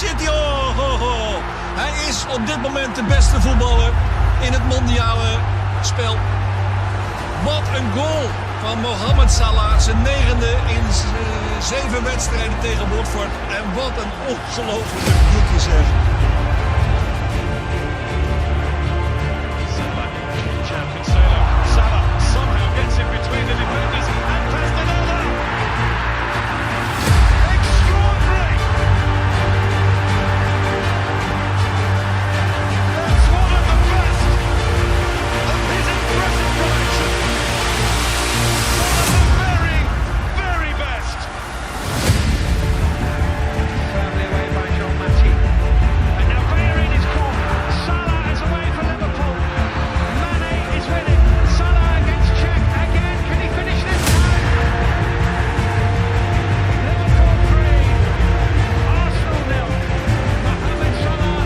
City. Oh. Hij is op dit moment de beste voetballer in het mondiale spel. Wat een goal van Mohamed Salah. Zijn 9e in 7 wedstrijden tegen Watford. En wat een ongelofelijke doelpunt zeg. Salah somehow gets in between the defenders and Castaneda. Extraordinary. That's one of the best of his impressive collection. One of the very, very best. Firmly away by Jean Matip. And now Bellerin is caught. Salah is away for Liverpool. Mane is winning. Salah against Czech again. Can he finish this time? Liverpool 3, Arsenal 0. Mohamed Salah.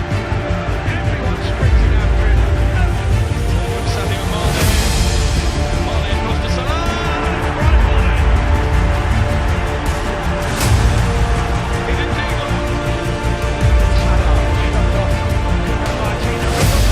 Everyone sprinting after him. Forward Sadio Mane. Mane across to Salah. Right footed. He's in deep. Salah shoved off. Martinez with the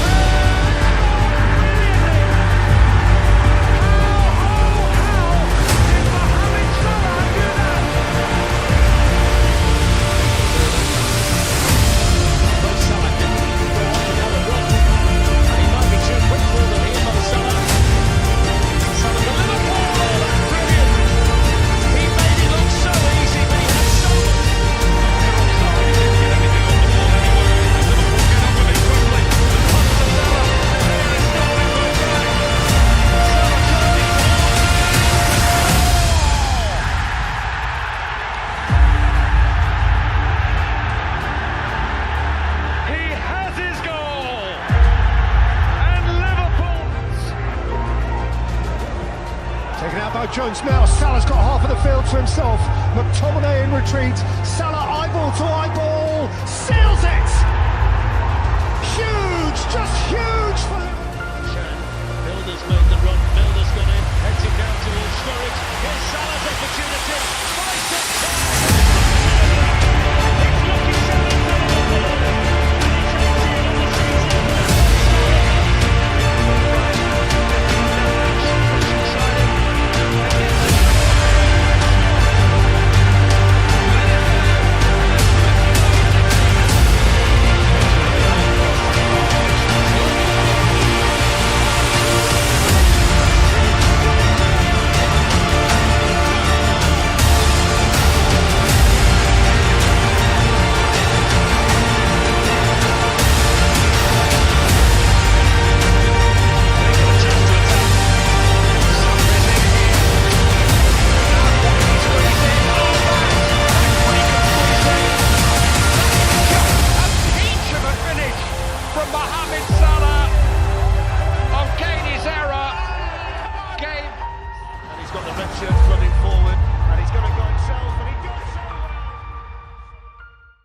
Taken out by Jones now. Salah's got half of the field to himself. McTominay in retreat. Salah eyeball to eyeball.